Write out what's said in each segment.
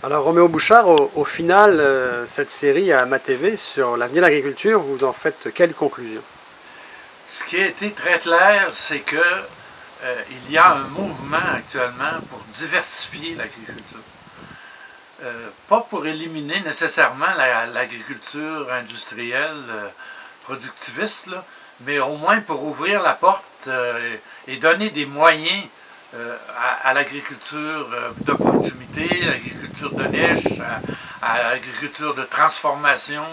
Alors Roméo Bouchard, au final, cette série à MaTV sur l'avenir de l'agriculture, vous en faites quelle conclusion? Ce qui a été très clair, c'est que il y a un mouvement actuellement pour diversifier l'agriculture. Pas pour éliminer nécessairement l'agriculture industrielle productiviste, là, mais au moins pour ouvrir la porte et donner des moyens à l'agriculture de proximité, l'agriculture de niche, à l'agriculture de transformation,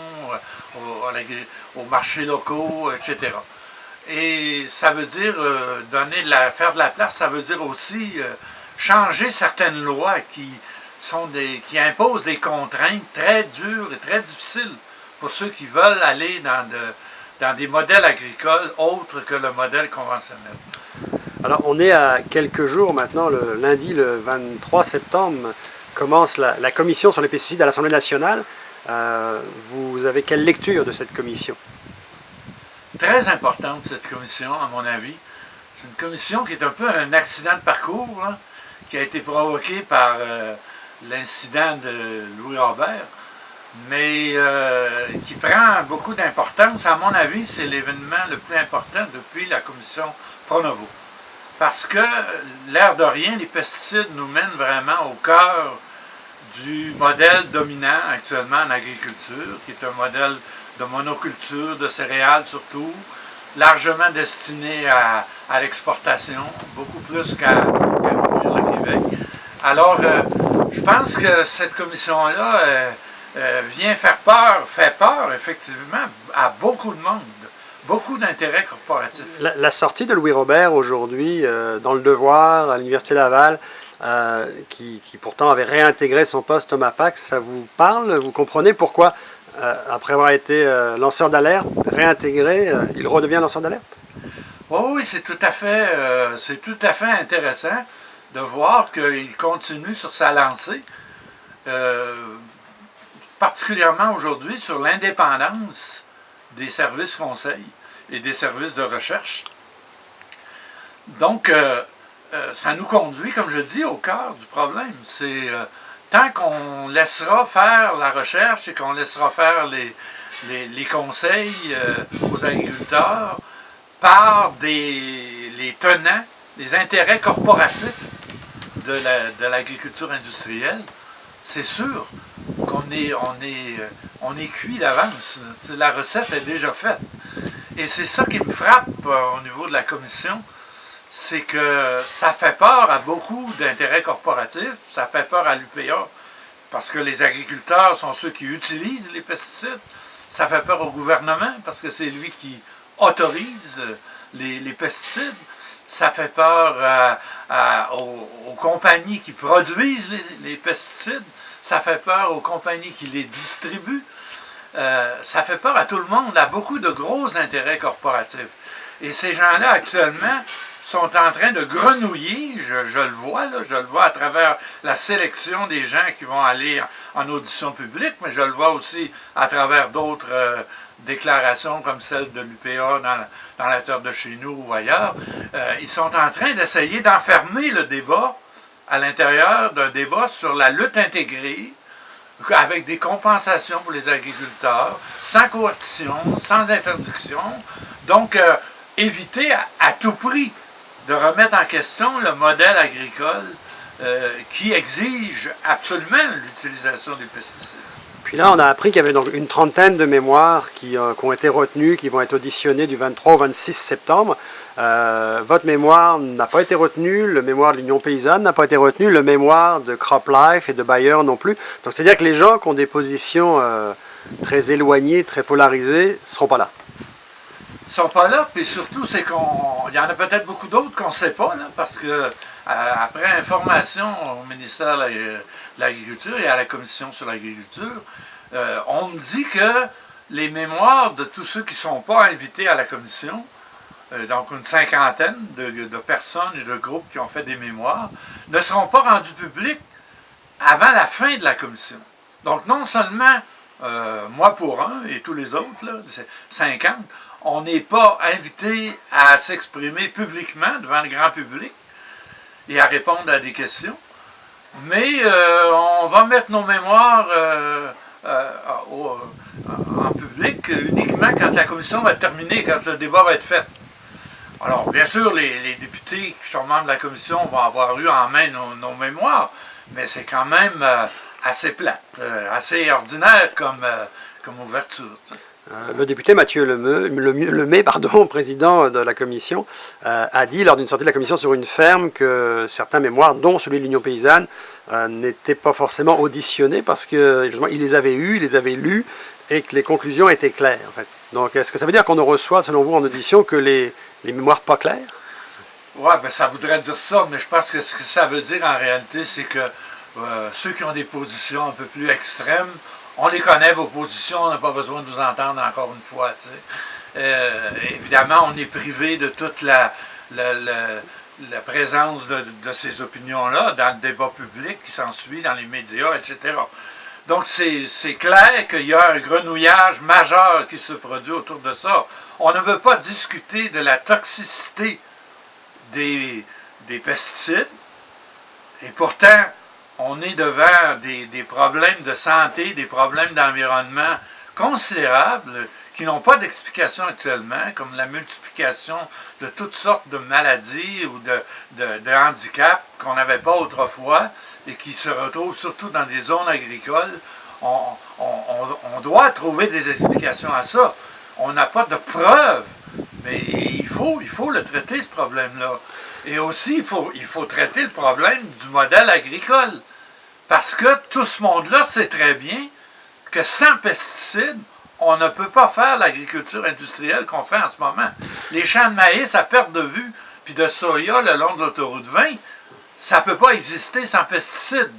aux marchés locaux, etc. Et ça veut dire faire de la place, ça veut dire aussi changer certaines lois qui imposent des contraintes très dures et très difficiles pour ceux qui veulent aller dans des modèles agricoles autres que le modèle conventionnel. Alors on est à quelques jours maintenant, le lundi le 23 septembre commence la commission sur les pesticides à l'Assemblée nationale. Vous avez quelle lecture de cette commission? Très importante cette commission, à mon avis. C'est une commission qui est un peu un accident de parcours, là, qui a été provoqué par l'incident de Louis Robert, mais qui prend beaucoup d'importance. À mon avis, c'est l'événement le plus important depuis la commission Pronovo. Parce que, l'air de rien, les pesticides nous mènent vraiment au cœur du modèle dominant actuellement en agriculture, qui est un modèle de monoculture, de céréales surtout, largement destiné à l'exportation, beaucoup plus qu'à nourrir le Québec. Alors, je pense que cette commission-là fait peur effectivement à beaucoup de monde, beaucoup d'intérêts corporatifs. La sortie de Louis Robert aujourd'hui dans Le Devoir, à l'Université Laval, qui pourtant avait réintégré son poste au MAPAC, ça vous parle? Vous comprenez pourquoi, après avoir été lanceur d'alerte, réintégré, il redevient lanceur d'alerte? Oh oui, c'est tout à fait intéressant de voir qu'il continue sur sa lancée, euh, particulièrement aujourd'hui sur l'indépendance des services conseils et des services de recherche. Donc, ça nous conduit, comme je dis, au cœur du problème. C'est tant qu'on laissera faire la recherche et qu'on laissera faire les conseils aux agriculteurs par les tenants, les intérêts corporatifs de l'agriculture industrielle, c'est sûr qu'on est cuit d'avance. La recette est déjà faite. Et c'est ça qui me frappe au niveau de la commission, c'est que ça fait peur à beaucoup d'intérêts corporatifs, ça fait peur à l'UPA, parce que les agriculteurs sont ceux qui utilisent les pesticides, ça fait peur au gouvernement, parce que c'est lui qui autorise les pesticides, ça fait peur aux compagnies qui produisent les pesticides, ça fait peur aux compagnies qui les distribuent, ça fait peur à tout le monde, à beaucoup de gros intérêts corporatifs. Et ces gens-là, actuellement, sont en train de grenouiller, je le vois, là, je le vois à travers la sélection des gens qui vont aller en audition publique, mais je le vois aussi à travers d'autres déclarations comme celle de l'UPA dans la terre de chez nous ou ailleurs. Ils sont en train d'essayer d'enfermer le débat à l'intérieur d'un débat sur la lutte intégrée, avec des compensations pour les agriculteurs, sans coercition, sans interdiction. Donc, éviter à tout prix de remettre en question le modèle agricole qui exige absolument l'utilisation des pesticides. Puis là, on a appris qu'il y avait donc une trentaine de mémoires qui ont été retenues, qui vont être auditionnées du 23 au 26 septembre. Votre mémoire n'a pas été retenue, le mémoire de l'Union paysanne n'a pas été retenu, le mémoire de CropLife et de Bayer non plus. Donc c'est-à-dire que les gens qui ont des positions très éloignées, très polarisées, ne seront pas là. Ils ne sont pas là, puis surtout, c'est qu'il y en a peut-être beaucoup d'autres qu'on ne sait pas, là, parce que après information au ministère de l'Agriculture et à la Commission sur l'agriculture, on me dit que les mémoires de tous ceux qui ne sont pas invités à la Commission, donc une cinquantaine de personnes et de groupes qui ont fait des mémoires, ne seront pas rendus publics avant la fin de la Commission. Donc non seulement moi pour un et tous les autres, là, c'est 50, on n'est pas invité à s'exprimer publiquement devant le grand public et à répondre à des questions, Mais on va mettre nos mémoires en public uniquement quand la commission va être terminée, quand le débat va être fait. Alors, bien sûr, les députés qui sont membres de la commission vont avoir eu en main nos mémoires, mais c'est quand même assez plate, assez ordinaire comme ouverture. Le député Mathieu Lemay, président de la commission, a dit lors d'une sortie de la commission sur une ferme que certains mémoires, dont celui de l'Union paysanne, n'étaient pas forcément auditionnés parce qu'il les avait eus, il les avait lus et que les conclusions étaient claires. En fait. Donc, est-ce que ça veut dire qu'on ne reçoit, selon vous, en audition que les mémoires pas claires? Oui, ben ça voudrait dire ça, mais je pense que ce que ça veut dire en réalité, c'est que ceux qui ont des positions un peu plus extrêmes, on les connaît, vos positions, on n'a pas besoin de vous entendre encore une fois. Évidemment, on est privé de toute la présence de ces opinions-là dans le débat public qui s'ensuit, dans les médias, etc. Donc, c'est clair qu'il y a un grenouillage majeur qui se produit autour de ça. On ne veut pas discuter de la toxicité des pesticides, et pourtant, on est devant des problèmes de santé, des problèmes d'environnement considérables qui n'ont pas d'explication actuellement, comme la multiplication de toutes sortes de maladies ou de handicaps qu'on n'avait pas autrefois et qui se retrouvent surtout dans des zones agricoles. On doit trouver des explications à ça. On n'a pas de preuves, mais il faut le traiter, ce problème-là. Et aussi, il faut traiter le problème du modèle agricole. Parce que tout ce monde-là sait très bien que sans pesticides, on ne peut pas faire l'agriculture industrielle qu'on fait en ce moment. Les champs de maïs à perte de vue, puis de soya le long de l'autoroute 20, ça ne peut pas exister sans pesticides.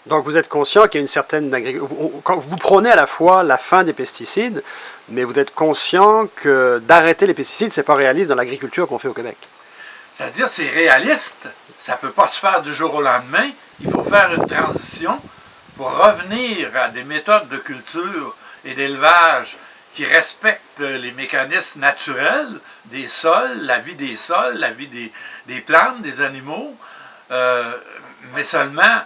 Donc vous êtes conscient qu'il y a une certaine agriculture. Vous prônez à la fois la fin des pesticides, mais vous êtes conscient que d'arrêter les pesticides, ce n'est pas réaliste dans l'agriculture qu'on fait au Québec. C'est-à-dire, c'est réaliste. Ça ne peut pas se faire du jour au lendemain. Il faut faire une transition pour revenir à des méthodes de culture et d'élevage qui respectent les mécanismes naturels des sols, la vie des sols, la vie des plantes, des animaux. Mais seulement,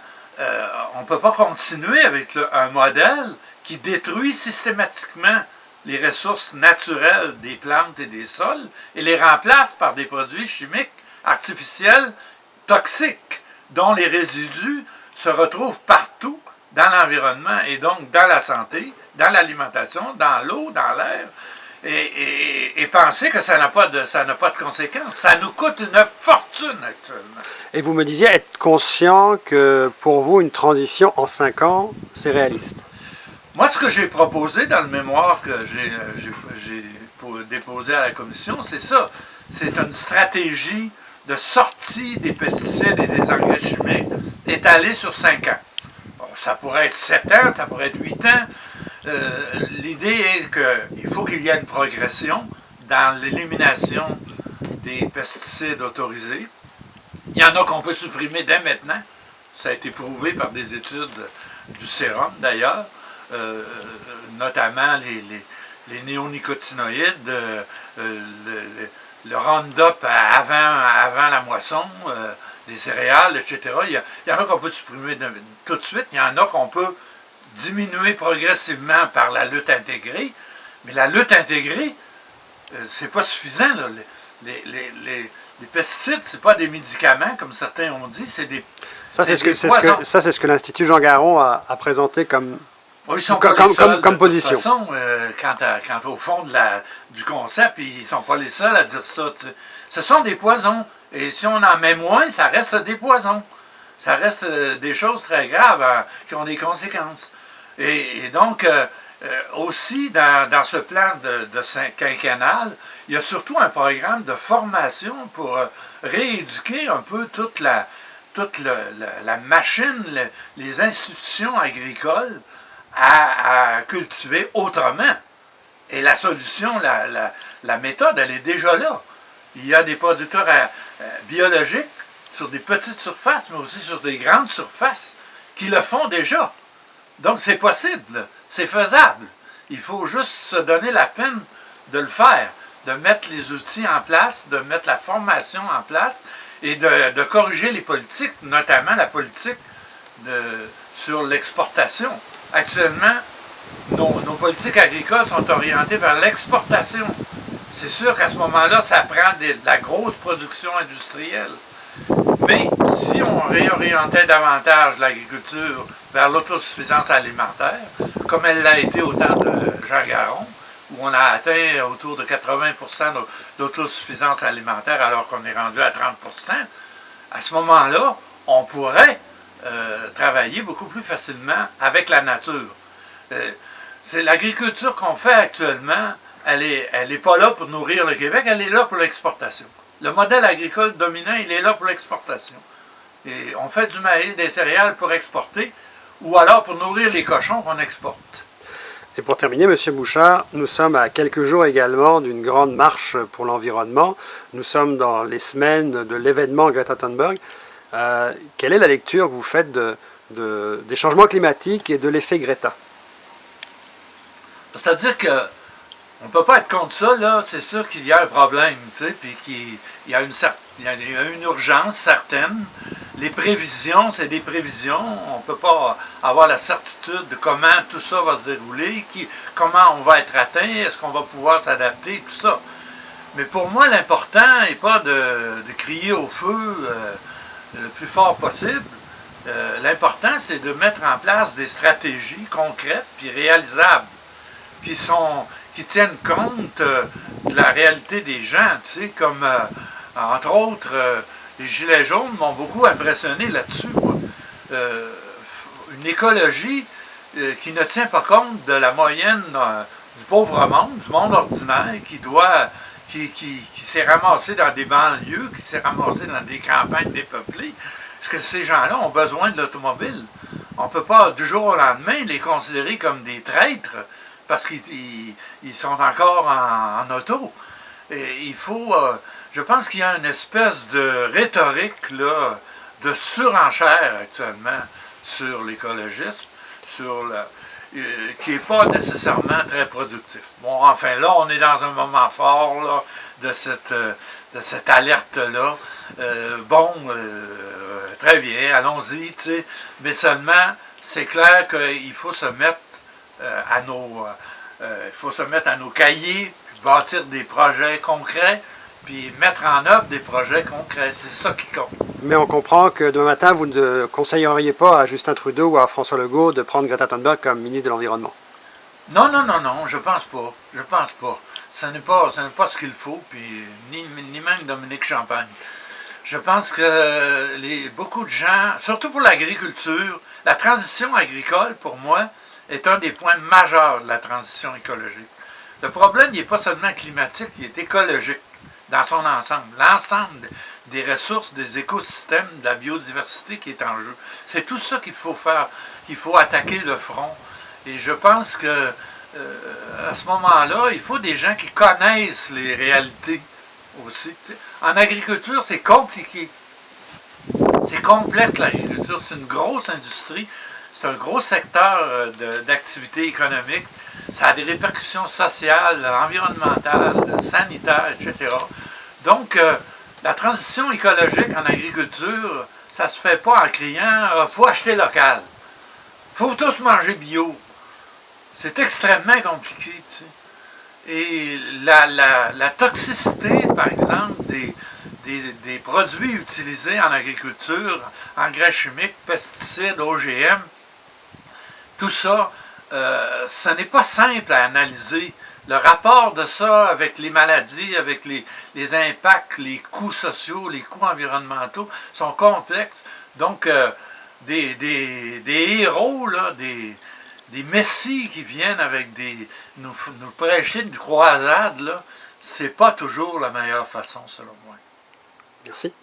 on ne peut pas continuer avec un modèle qui détruit systématiquement les ressources naturelles des plantes et des sols et les remplace par des produits chimiques artificiels toxiques dont les résidus se retrouvent partout dans l'environnement et donc dans la santé, dans l'alimentation, dans l'eau, dans l'air. Et penser que ça n'a pas de conséquences. Ça nous coûte une fortune actuellement. Et vous me disiez être conscient que pour vous, une transition en 5 ans, c'est réaliste. Moi, ce que j'ai proposé dans le mémoire que j'ai déposé à la commission, c'est ça. C'est une stratégie de sortie des pesticides et des engrais chimiques étalée sur 5 ans. Bon, ça pourrait être 7 ans, ça pourrait être 8 ans. L'idée est qu'il faut qu'il y ait une progression dans l'élimination des pesticides autorisés. Il y en a qu'on peut supprimer dès maintenant. Ça a été prouvé par des études du sérum d'ailleurs, notamment les néonicotinoïdes, le Roundup avant la moisson, les céréales, etc. Il y en a qu'on peut supprimer tout de suite. Il y en a qu'on peut diminuer progressivement par la lutte intégrée. Mais la lutte intégrée, c'est pas suffisant. Là. Les pesticides, c'est pas des médicaments, comme certains ont dit, c'est des Ça, c'est ce que l'Institut Jean Garon a présenté comme, ils sont comme position. De toute façon, quant au fond du concept, ils ne sont pas les seuls à dire ça. T'sais. Ce sont des poisons. Et si on en met moins, ça reste des poisons. Ça reste des choses très graves qui ont des conséquences. Et donc, aussi, dans ce plan de quinquennal, il y a surtout un programme de formation pour rééduquer un peu toute la machine, les institutions agricoles à cultiver autrement. Et la solution, la méthode, elle est déjà là. Il y a des producteurs biologiques sur des petites surfaces, mais aussi sur des grandes surfaces, qui le font déjà. Donc c'est possible, c'est faisable. Il faut juste se donner la peine de le faire, de mettre les outils en place, de mettre la formation en place et de corriger les politiques, notamment la politique sur l'exportation. Actuellement, nos politiques agricoles sont orientées vers l'exportation. C'est sûr qu'à ce moment-là, ça prend de la grosse production industrielle. Mais si on réorientait davantage l'agriculture vers l'autosuffisance alimentaire, comme elle l'a été au temps de Jean Garon, où on a atteint autour de 80% d'autosuffisance alimentaire alors qu'on est rendu à 30%, à ce moment-là, on pourrait travailler beaucoup plus facilement avec la nature. C'est l'agriculture qu'on fait actuellement, elle est pas là pour nourrir le Québec, elle est là pour l'exportation. Le modèle agricole dominant, il est là pour l'exportation. Et on fait du maïs, des céréales pour exporter, ou alors pour nourrir les cochons qu'on exporte. Et pour terminer, M. Bouchard, nous sommes à quelques jours également d'une grande marche pour l'environnement. Nous sommes dans les semaines de l'événement Greta Thunberg. Quelle est la lecture que vous faites des changements climatiques et de l'effet Greta? C'est-à-dire que on ne peut pas être contre ça, là. C'est sûr qu'il y a un problème, tu sais, puis qu'il y a une urgence certaine. Les prévisions, c'est des prévisions. On ne peut pas avoir la certitude de comment tout ça va se dérouler, comment on va être atteint, est-ce qu'on va pouvoir s'adapter, tout ça. Mais pour moi, l'important n'est pas de crier au feu le plus fort possible. L'important, c'est de mettre en place des stratégies concrètes puis réalisables, qui tiennent compte de la réalité des gens, tu sais, comme, entre autres, les Gilets jaunes m'ont beaucoup impressionné là-dessus, moi. Une écologie qui ne tient pas compte de la moyenne du pauvre monde, du monde ordinaire, qui s'est ramassé dans des banlieues, qui s'est ramassé dans des campagnes dépeuplées, parce que ces gens-là ont besoin de l'automobile. On ne peut pas, du jour au lendemain, les considérer comme des traîtres, parce qu'ils sont encore en auto. Et il faut, je pense qu'il y a une espèce de rhétorique là, de surenchère actuellement sur l'écologisme, qui n'est pas nécessairement très productif. Bon, enfin là, on est dans un moment fort là, de cette alerte-là. Très bien, allons-y, tu sais. Mais seulement, c'est clair qu'il faut se mettre il faut se mettre à nos cahiers, puis bâtir des projets concrets, puis mettre en œuvre des projets concrets. C'est ça qui compte. Mais on comprend que demain matin, vous ne conseilleriez pas à Justin Trudeau ou à François Legault de prendre Greta Thunberg comme ministre de l'Environnement. Non, je pense pas. Je pense pas. Ce n'est pas ce qu'il faut, puis ni même Dominique Champagne. Je pense que beaucoup de gens, surtout pour l'agriculture, la transition agricole, pour moi, est un des points majeurs de la transition écologique. Le problème, il n'est pas seulement climatique, il est écologique dans son ensemble. L'ensemble des ressources, des écosystèmes, de la biodiversité qui est en jeu. C'est tout ça qu'il faut faire, qu'il faut attaquer de front. Et je pense que à ce moment-là, il faut des gens qui connaissent les réalités aussi. T'sais. En agriculture, c'est compliqué. C'est complexe l'agriculture, c'est une grosse industrie. C'est un gros secteur d'activité économique. Ça a des répercussions sociales, environnementales, sanitaires, etc. Donc, la transition écologique en agriculture, ça ne se fait pas en criant « faut acheter local ». Il faut tous manger bio. C'est extrêmement compliqué. Tu sais. Et la toxicité, par exemple, des produits utilisés en agriculture, engrais chimiques, pesticides, OGM, tout ça, ce n'est pas simple à analyser. Le rapport de ça avec les maladies, avec les impacts, les coûts sociaux, les coûts environnementaux sont complexes. Donc, des héros, là, des messies qui viennent avec nous prêcher une croisade, là, c'est pas toujours la meilleure façon, selon moi. Merci.